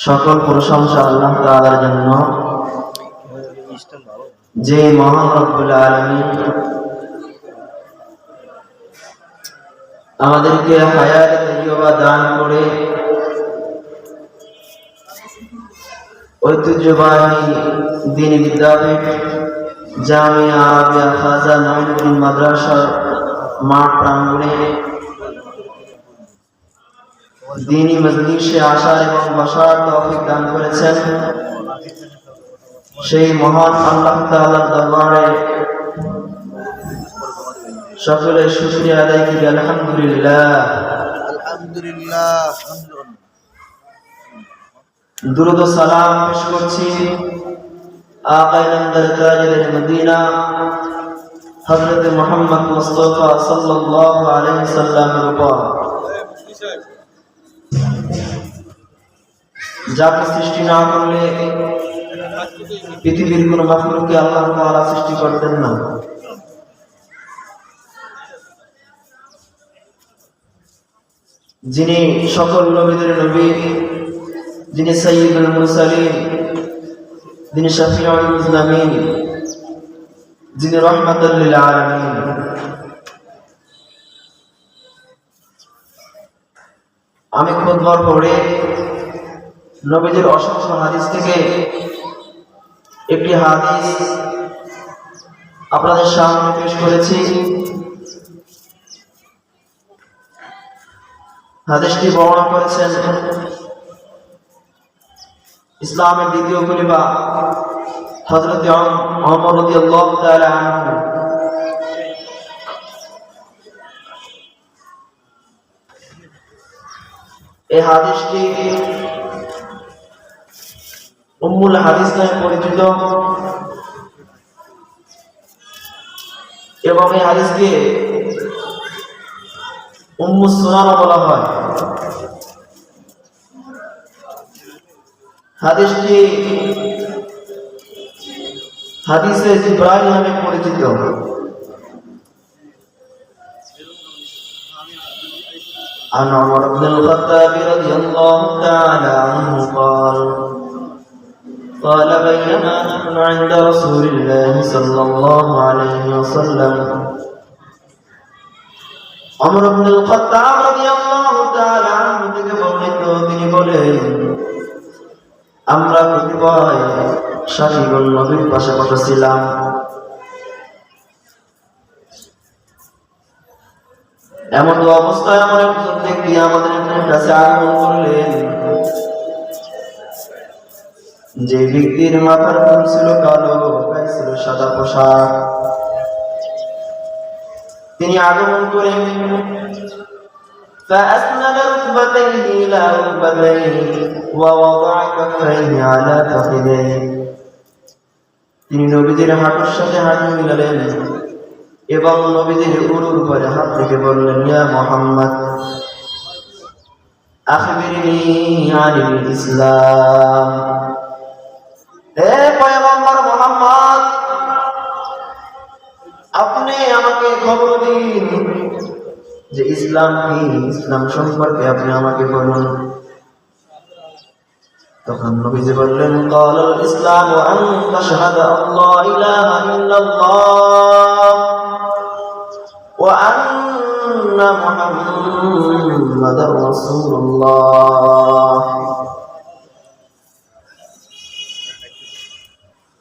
সকল প্রশংসা আল্লাহ তাআলার জন্য, যে মহান রব্বুল আলামিন আমাদেরকে হায়াত তাইয়্যিবা দান করে ঐতিহ্যবাহী দ্বীনি বিদ্যাপীঠ জামিয়া আরাবিয়া খাজা নঈনুদ্দিন মাদ্রাসার মাঠ প্রাঙ্গণে দ্বীনি মজলিসে আসার এবং বসার তৌফিক দান করেছেন। সেই মহান আল্লাহ তাআলার দরবারে সকলের শুকরিয়া আদায় করি। আলহামদুলিল্লাহ। দুরূদ ও সালাম পেশ করছি আকায়ে নামদার তাজের মদিনা হযরত মুহাম্মদ মুস্তাফা সাল্লাল্লাহু আলাইহি সাল্লামের উপর, যাকে সৃষ্টি না করলে পৃথিবীর কোন মাখলুককে আল্লাহ তাআলা সৃষ্টি করতেন না। যিনি সকল নবীদের নবী, যিনি সাইয়্যিদুল মুরসালিন, যিনি শাফিউল মুজলামিন, যিনি রাহমাতুল লিল আলামিন। আমি খুতবার পড়ে নবীজির অসংখ্য হাদিস থেকে একটি হাদিস আপনাদের সামনে পেশ করেছি। হাদিসটি বর্ণনা করেছেন ইসলামের দ্বিতীয় খলিফা হযরত ওমর রাদিয়াল্লাহু তাআলা আনহু। এই হাদিসটি উম্মুল হাদিস নামে পরিচিত এবং এই হাদিসকে উম্মুস সুনানও বলা হয়। হাদিসটি হাদিসে জিবরাইল নামে পরিচিত। عن عمر بن الخطاب رضي الله تعالى عنه قال بينما نحن عند رسول الله صلى الله عليه وسلم عمر بن الخطاب رضي الله تعالى عنه থেকে বর্ণিত, তিনি বলেন, আমরা কতিপয় সাথীগণ নবীর পাশে বসেছিলাম। এমন অবস্থায় আমার একজন ব্যক্তি আমাদের কাছে আগমন করলেন, যে ব্যক্তির মাথার চুল ছিল কালো, গায়ে ছিল সাদা পোশাক। তিনি আগমন করে فأسند ركبتيه إلى ركبتيه ووضع كفيه على فخذيه। তিনি নবীজির হাঁটুর সাথে হাঁটু মিলালেন এবং নবীজির উরুর উপরে হাত থেকে বললেন, ইয়া মুহাম্মদ আখবিরনি আনিল ইসলাম। হে পয়গম্বর মুহাম্মদ, আপনি আমাকে খবর দিন যে ইসলাম কি, ইসলাম সম্পর্কে আপনি আমাকে বলুন। তখন নবীজি বললেন, ক্বালাল ইসলামু আন তাশহাদা আল্লা ইলাহা ইল্লাল্লাহ ওয়া আন্না মুহাম্মাদার রাসূলুল্লাহ।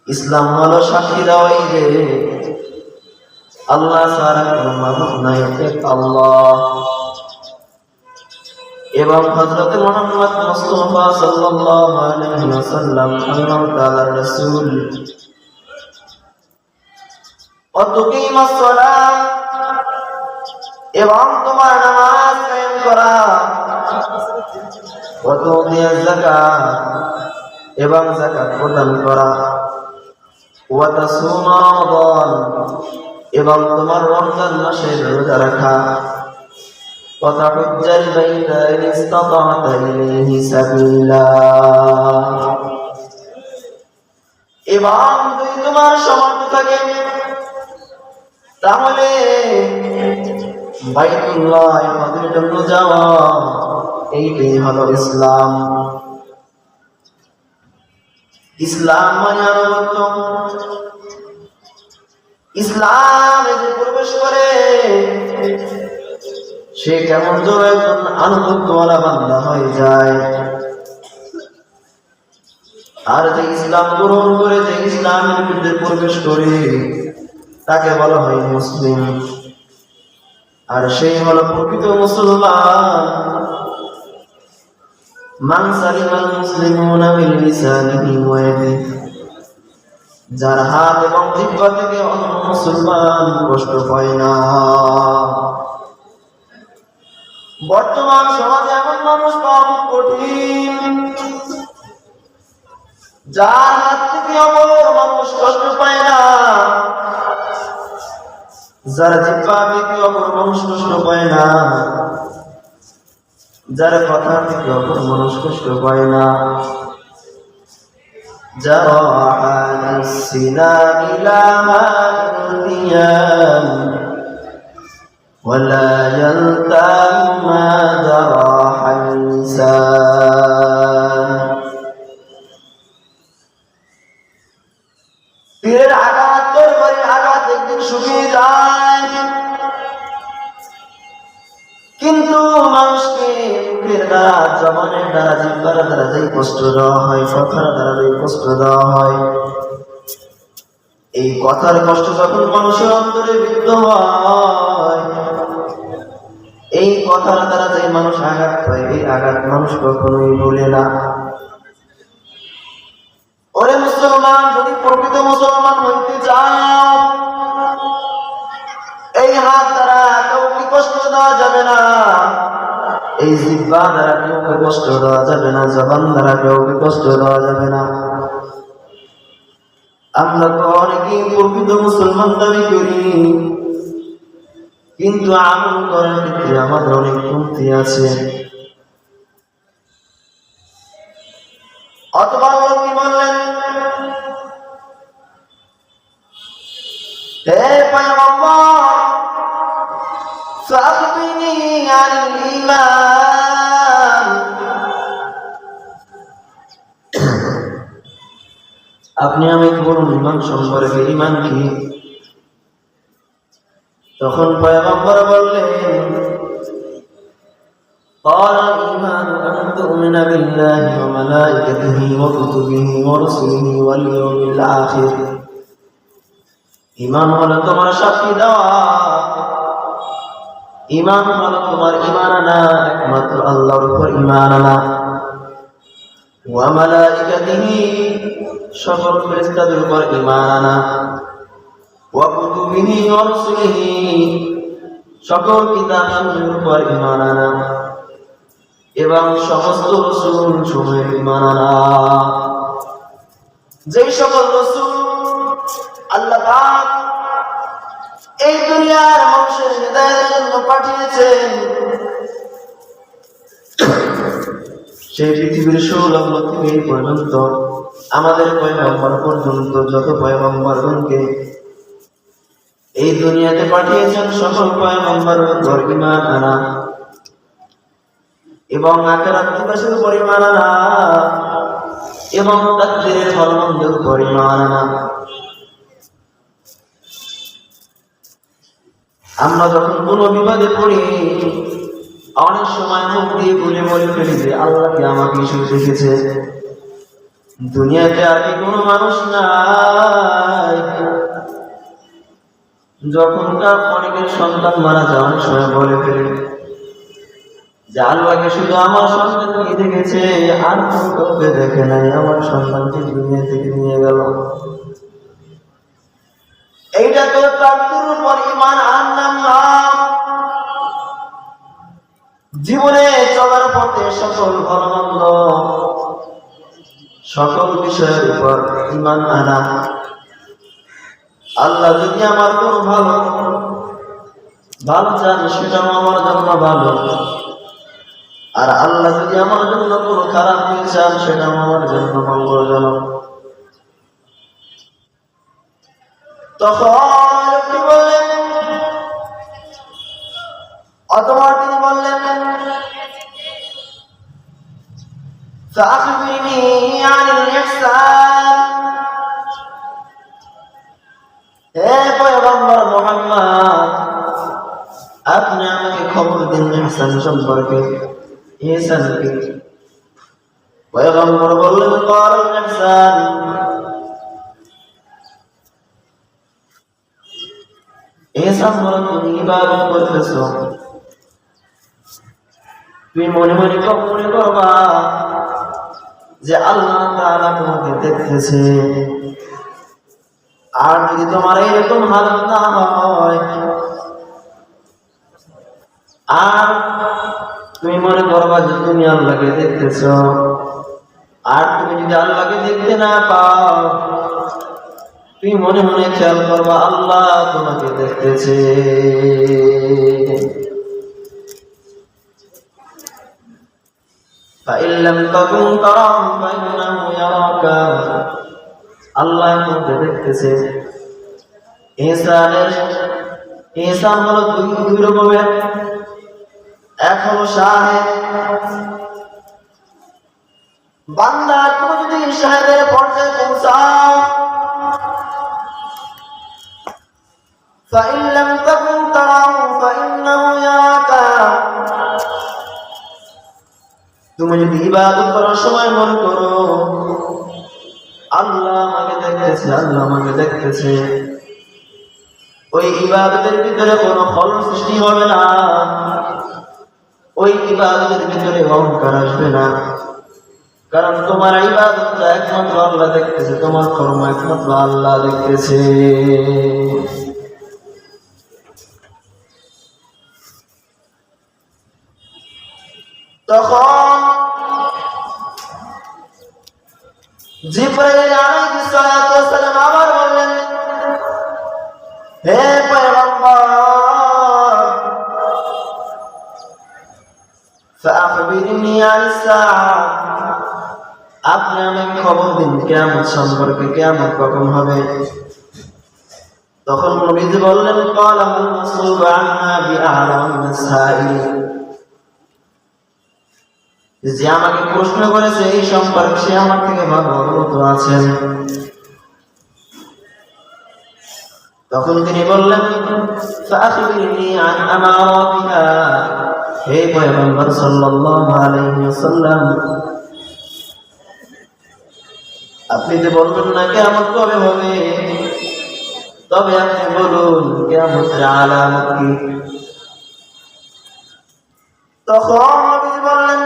ইসলাম হলো সাক্ষী দেওয়াই যে আল্লাহ ছাড়া কোনো মাবুদ নাই, এক আল্লাহ, এবং হযরত মুহাম্মদ মুস্তাফা সাল্লাল্লাহু আলাইহি ওয়াসাল্লাম আল্লাহ তাআলার রাসূল। ওয়া তুকিমাস সালাত, এবং তোমার নামাজ কায়েম করা। ওয়া তুতিয়াজ যাকাত, এবং যাকাত প্রদান করা। ওয়া তাসুমা রমাদান, এবং তোমার রমজান মাসে রোজা রাখা। ওয়া তাহুজ্জাল বাইতা ইন ইসতাতা'তা ইলাইহি সাবিলা, এবং যদি তোমার সামর্থ্য থাকে তাহলে বাইতুল্লাহ ইবাদতের জন্য যাওয়া। এইটাই হলো ইসলাম। ইসলাম মানে আনুগত্য। ইসলামে যে প্রবেশ করে সে কেমন জোর একজন আনুগত্যওয়ালা বান্দা হয়ে যায়। আর যে ইসলাম গ্রহণ করে, যে ইসলামের মধ্যে প্রবেশ করে, তাকে বলা হয় মুসলিম। আর সেই হলো প্রকৃত মুসলমান। মান সালিমাল মুসলিমুনা মিন লিসানিহি ওয়া ইয়াদিহি, যার হাত এবং জিহ্বা থেকে অন্য মুসলমান কষ্ট পায় না। বর্তমান সমাজে এমন মানুষ পাওয়া খুব কঠিন, যার হাত থেকে অপর মানুষ কষ্ট পায় না, যার জিহ্বা থেকে অপর মানুষ কষ্ট পায় না, যার কথা থেকে অপর মানুষ কষ্ট পায় না। জারাহানিস সিনানি লা মাদিয়ান ওয়ালা ইয়ালতাম মা জারাহাল লিসান। তীরের আঘাত, তরবারির আঘাত একদিন শুকিয়ে যায়, কিন্তু মানুষকে মুখের দ্বারা, জবানের দ্বারা, জিহ্বার দ্বারা যেই কষ্ট দেওয়া হয়, কথার দ্বারা যেই কষ্ট দেওয়া হয়, এই কথার কষ্ট যখন মানুষের অন্তরে বিদ্ধ হয়, এই কথার দ্বারা যে মানুষ আঘাত পায়, এই আঘাত মানুষ কখনোই ভুলে না। ওরে মুসলমান, যদি প্রকৃত মুসলমান হইতে চাও, এই হাত দ্বারা কাউকে কষ্ট দেওয়া যাবে না, এই জিহ্বা দ্বারা কাউকে কষ্ট দেওয়া যাবে না, জবান দ্বারা কাউকে কষ্ট দেওয়া যাবে না। আমরা তো অনেকেই প্রকৃত মুসলমান দাবি করি, কিন্তু আমল করার ক্ষেত্রে আমাদের অনেক কমতি আছে। অথবা কি বললেন, হে পয়গম্বর, ফাখবিরনি আনিল ঈমান, আপনি আমাকে বলুন ঈমান সম্পর্কে, ঈমান কি? তখন পয়গম্বর বললেন, قال الإيمان أن تؤمن بالله وملائكته وكتبه ورسله واليوم الآخر। ঈমান হলো তোমার সাক্ষী দেওয়া, ঈমান হলো তোমার ঈমান আনা একমাত্র আল্লাহর উপর ঈমান আনা, ওয়া মালাইকাতিহি সকল ফেরেশতাদের উপর ঈমান আনা, ওয়া কুতুবিহি ওয়া রুসুলিহি সকল কিতাবসমূহের উপর ঈমান আনা, এবং সমস্ত রাসূল সমূহের ঈমান আনা। যেই সকল রাসূল আল্লাহ পাক এই দুনিয়ার মানুষের হিদায়াতের জন্য পাঠিয়েছেন, সেই পৃথিবীর সৌলগ্ন থেকে এই পর্যন্ত আমাদের পয়গম্বর পর্যন্ত যত পয়গম্বরগণকে এই দুনিয়াতে পাঠিয়েছেন, সকল পয়গম্বরের উপর ঈমান আনা এবং আখিরাত দিবসের উপর ঈমান আনা এবং তাকদীরের ফলমন্দের উপর ঈমান আনা। আমরা যখন কোনো বিপদে পড়ি, অনেক সময় মুখ দিয়ে বলে ফেলি যে আল্লাহ কি আমাকে শুধু দেখেছে, দুনিয়াতে আর কি কোনো মানুষ নাই। যখন অনেকের সন্তান মারা যায়, অনেক সময় বলে ফেলি যে আল্লাহকে শুধু আমার সন্তানকে দেখেছে, আর কোনো কাউকে দেখে নাই, আমার সন্তানকে দুনিয়া থেকে নিয়ে গেল। এইটা তো তাকদীরের উপর ঈমান আনলাম না। জীবনে চলার পথে সকল ভালো-মন্দ, সকল বিষয়ের উপর ঈমান আনা। আল্লাহ যদি আমার কোনো ভালো চান, সেটাও আমার জন্য ভালো, আর আল্লাহ যদি আমার জন্য কোনো খারাপ চান, সেটাও আমার জন্য মঙ্গলজনক। তখন কি বললেন? অতঃপর তিনি বললেন, فأخبرني عن الإحسان হে পয়গম্বর মুহাম্মদ আপনি আমাকে খবর দিন ইহসান সম্পর্কে ইহসান কি পয়গম্বর বললেন قال الإحسان ইহসান হলো তুমি ইবাদত করতেছো তুমি মনে মনে মনে করবা যে আল্লাহ তাআলা তোমাকে দেখতেছে আর যদি তোমার এরকম হালত না হয় আর তুমি মনে করবা যে তুমি আল্লাহকে দেখতেছ আর তুমি যদি আল্লাহকে দেখতে না পাও তুমি মনে মনে খেয়াল করবা আল্লাহ তোমাকে দেখতেছে فإن لم تكن تراه فإنه يراك আল্লাহ তোমাকে দেখতেছে ইহসান হলো দুই রকমের এক হলো শাহেদ বান্দা তুমি যদি শাহেদের পর্যায়ে পৌঁছাও فإن لم تكن تراه فإنه يراك তুমি যদি ইবাদত করার সময় মনে করো আল্লাহ আমাকে দেখতেছে আল্লাহ আমাকে দেখতেছে ওই ইবাদতের ভিতরে কোনো ফল সৃষ্টি হবে না ওই ইবাদতের ভিতরে অহংকার আসবে না কারণ তোমার ইবাদতটা একমাত্র আল্লাহ দেখতেছে তোমার কর্ম একমাত্র আল্লাহ দেখতেছে তখন জিবরাইল আলাইহিস সালাতু ওয়াস সালাম আবার বললেন হে পয়গম্বর فأخبرني عن الساعة আপনি আমাকে খবর দিন কিয়ামত সম্পর্কে কিয়ামত কখন হবে তখন নবীজি বললেন قال ما المسؤول عنها بأعلم من السائل যে আমাকে প্রশ্ন করেছে এই সম্পর্কে সে আমার থেকে ভালো অবগত আছেন তখন তিনি বললেন فأخبرني عن أماراتها হে পয়গম্বর সাল্লাল্লাহু আলাইহি ওয়াসাল্লাম আপনি যে বলবেন না কিয়ামত কবে হবে তবে আপনি বলুন কিয়ামতের আলামত কি তখন নবী বললেন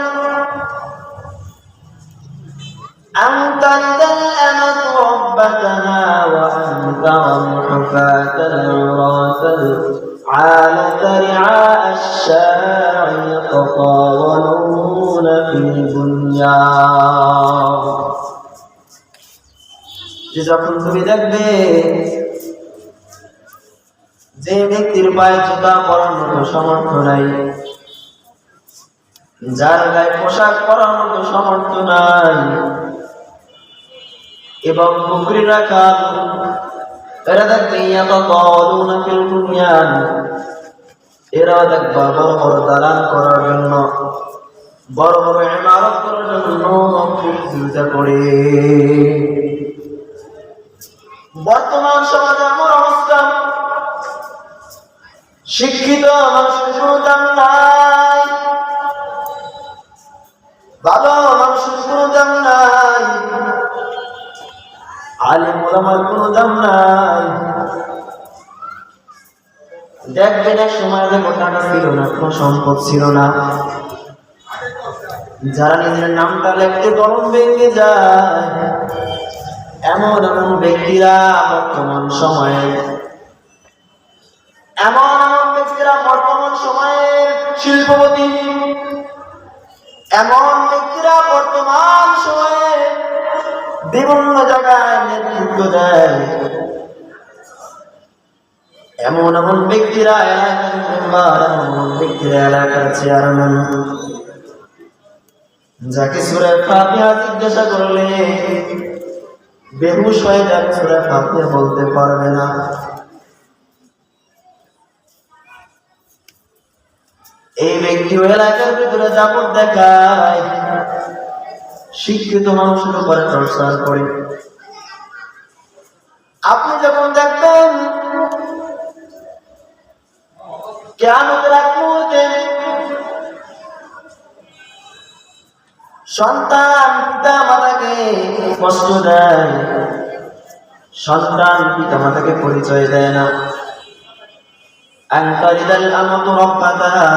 أن تلد الأمة ربتها وأن ترى الحفاة العراة العالة رعاء الشاع يتطاولون في البنيان যখন তুমি দেখবে যে ব্যক্তির পায়ে জুতা পরার মতো সামর্থ্য নাই যার গায়ে পোশাক পরার মতো সামর্থ্য নাই এবং পুকুরি রাখা এরা দেখবে এরা দেখবা বড় বড় দালান করার জন্য বড় বড় ইমারত করার জন্য চিন্তা করে বর্তমান সমাজে আমার অবস্থা শিক্ষিত মানুষের কোনো দাম নাই ভালো মানুষের কোনো দাম নাই আলিম ওলামার কোনো দাম নাই দেখবেন এক সময় যে টাকা ছিল না কোনো সম্পদ ছিল না যারা নিজের নামটা লিখতে গরম ভেঙে যায় এমন এমন ব্যক্তিরা বর্তমান সময়ে শিল্পপতি এমন ব্যক্তিরা বর্তমান সময়ে বিভিন্ন জায়গায় নেতৃত্ব দেয় এমন এমন ব্যক্তিরা এলাকার মেম্বার এমন ব্যক্তিরা এলাকার চেয়ারম্যান যাকে সূরা ফাতিহা জিজ্ঞাসা করলে বেহুশ হয়ে যাবে সূরা ফাতিহা বলতে পারবে না এই ব্যক্তি এলাকার ভিতরে দাপট দেখায় শিক্ষিত মানুষের উপরে টর্চার করে। আপনি যখন দেখবেন কিয়ামতের আগ মুহূর্তে সন্তান পিতা মাতাকে কষ্ট দেয়, সন্তান পিতা মাতাকে পরিচয় দেয় না, আনতারিদাল আমাতু রাব্বাতাহা,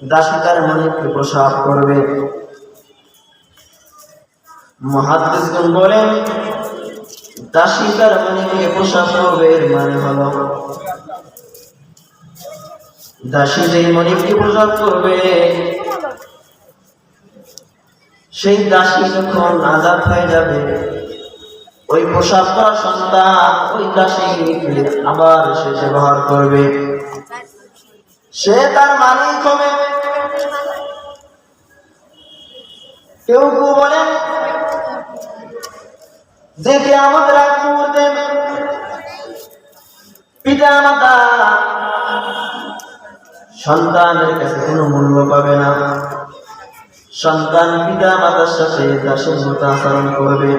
দাসী তার মালিককে প্রসব করবে। মুহাদ্দিসগণ বলেন দাসী তার মালিককে প্রসব করবে এর মানে হলো দাসী যেই মালিককে প্রসব করবে সেই দাসী যখন আজাদ হয়ে যাবে, ওই প্রসব করা সন্তান ওই দাসী আবার সে ব্যবহার করবে, সে তার মালিক হবে। কেউ কেউ বলেন যে কিয়ামতের আগ মুহূর্তে পিতা মাতা সন্তানের কাছে কোনো মূল্য পাবে না, সন্তান পিতা মাতার সাথে দাসের মতো আচরণ করবে,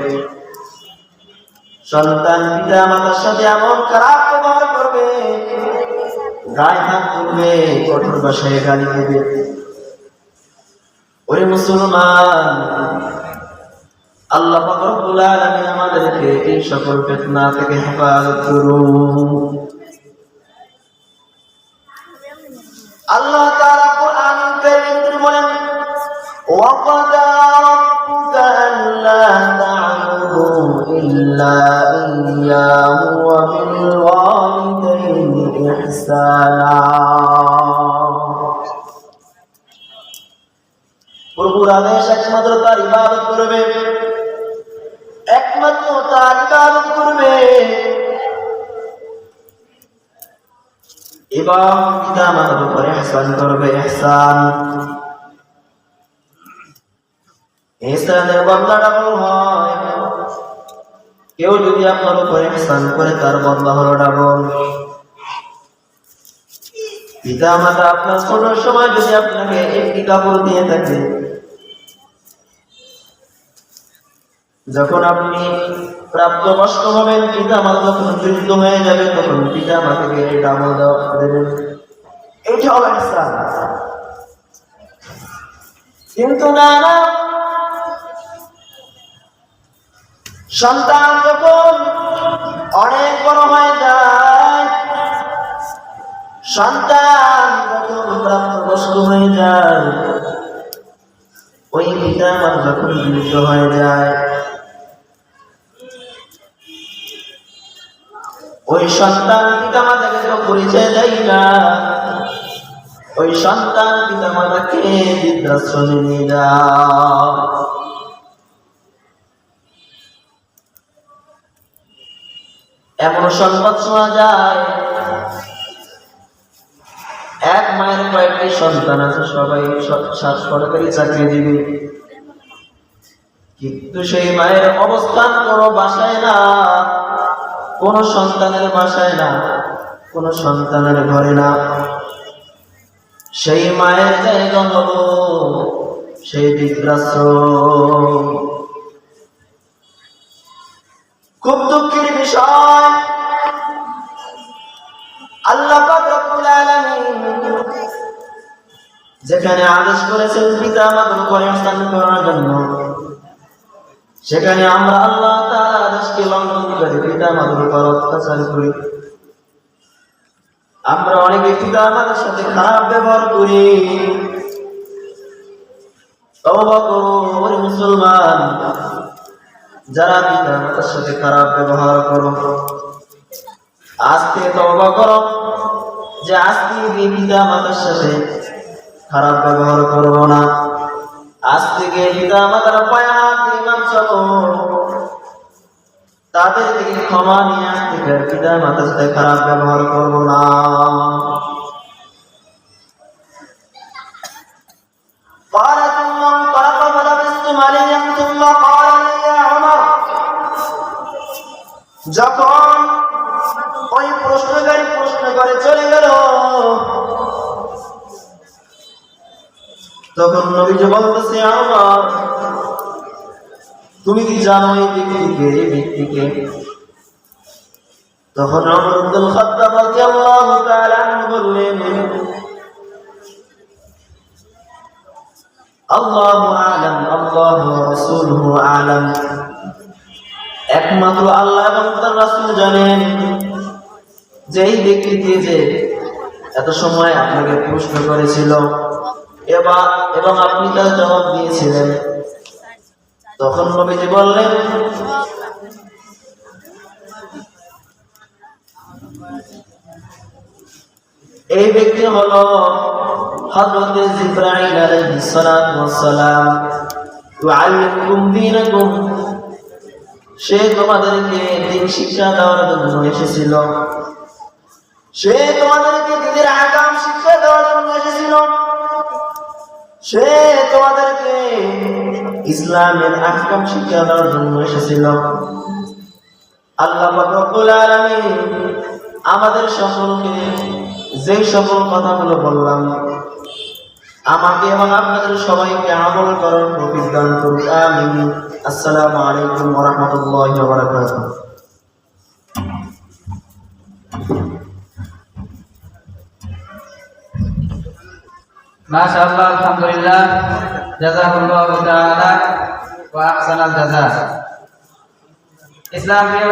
সন্তান পিতা মাতার সাথে এমন খারাপ ব্যবহার করবে, গায়ে হাত তুলবে, কঠোর ভাষায় গালি দেবে। ওরে মুসলমান, আল্লাহ পাক রব্বুল আলামিন আমাদেরকে এই সকল ফিতনা থেকে হেফাজত করুন। আল্লাহ তাআলা কোরআনুল কারীমে বলেন ওয়া ক্বাদা রাব্বুকা আল্লা তা'বুদু ইল্লা ইয়্যাহু ওয়া বিল ওয়ালিদাইনি ইহসানা। প্রভুর আদেশ একমাত্র তার ইবাদত করবে, একমাত্র তার ইবাদত করবে এবং পিতা মাতার উপরে ইহসান করবে। ইহসানের বদলা ডাবল হয়। কেউ যদি আপনার উপরে ইহসান করে তার বদলা হলো ডাবল। পিতা মাতা আপনার ছোট সময় যদি আপনাকে একটি কাপড় দিয়ে থাকে, যখন আপনি প্রাপ্তবয়স্ক হবেন, পিতা মাতা যখন বৃদ্ধ হয়ে যাবে, তখন পিতা মাতাকে ডাবল দেবেন। এইটা হলো ইহসান। কিন্তু না, সন্তান যখন অনেক বড় হয়ে যায়, সন্তান যখন প্রাপ্তবয়স্ক হয়ে যায়, ওই পিতা মাতা যখন বৃদ্ধ হয়ে যায়, ওই সন্তান পিতা মাতাকে তো পরিচয় দেয় না, ওই সন্তান পিতা মাতাকে বৃদ্ধাশ্রমে নিয়ে যায়। এমন সংবাদ শোনা যায়, এক মায়ের কয়েকটি সন্তান আছে, সবাই সরকারি চাকরিজীবী, কিন্তু সেই মায়ের অবস্থান কোনো বাসায় না, কোন সন্তানের বাসায় না, কোন সন্তানের ঘরে না। সেই মায়ের জায়গা হলো সেই বৃদ্ধাশ্রম। খুব দুঃখের বিষয়, আল্লাহ পাক রব্বুল আলামিন যেখানে আদেশ করেছেন পিতা মাতার উপরে ইহসান করার জন্য, সেখানে আমরা আল্লাহ তাআলার আদেশকে লঙ্ঘন করে পিতা মাতার উপর অত্যাচার করি। আমরা অনেকে পিতা মাতার সাথে খারাপ ব্যবহার করি। তওবা করো ওরে মুসলমান, যারা পিতা মাতার সাথে খারাপ ব্যবহার করো, আজ থেকে তওবা করো যে আজ থেকে পিতা মাতার সাথে খারাপ ব্যবহার করবো না। আজ থেকে পিতা মাতার পায়ে হাত দিয়ে মান চলো, তাদের থেকে ক্ষমা নিয়ে আজ থেকে পিতা মাতার সাথে খারাপ ব্যবহার করবো না। যখন ওই প্রশ্নকারী প্রশ্ন করে চলে গেল, তখন নবীজি বলতেছে আল্লাহ তুমি কি জানো এই ব্যক্তিকে? তখন ওমর ইবনুল খাত্তাব রাদিয়াল্লাহু তাআলা আনহু বললেন আল্লাহু আ'লাম, আল্লাহু ওয়া রাসূলুহু আ'লাম, একমাত্র আল্লাহ এবং তার রাসূল জানেন যে এই ব্যক্তিকে যে এত সময় আপনাকে প্রশ্ন করেছিল এবং আপনি তার জবাব দিয়েছিলেন। তখন নবীজি বললেন এই ব্যক্তি হলো হযরত জিবরাইল আলাইহিস সালাতু ওয়াস সালাম, ইউআল্লিমুকুম দীনাকুম, সে তোমাদেরকে দ্বীন শিক্ষা দেওয়ার জন্য এসেছিল, সে তোমাদেরকে দ্বীনের আহকাম শিক্ষা দেওয়ার জন্য এসেছিল, সে তোমাদেরকে ইসলামের আহকাম শিক্ষা দেওয়ার জন্য এসেছিল। আল্লাহ পাক রব্বুল আলামিন আমাদের সকলকে যে সকল কথাগুলো বললাম আমাকে এবং আপনাদের সবাইকে আমল করার তৌফিক দান করুন, আমিন। আসসালামু আলাইকুম ওয়া রাহমাতুল্লাহি ওয়া বারাকাতুহু। মাশাআল্লাহ, আলহামদুলিল্লাহ, জাযাকুল্লাহু তাআলা ওয়া আহসানাল জাযা। ইসলাম প্রিয়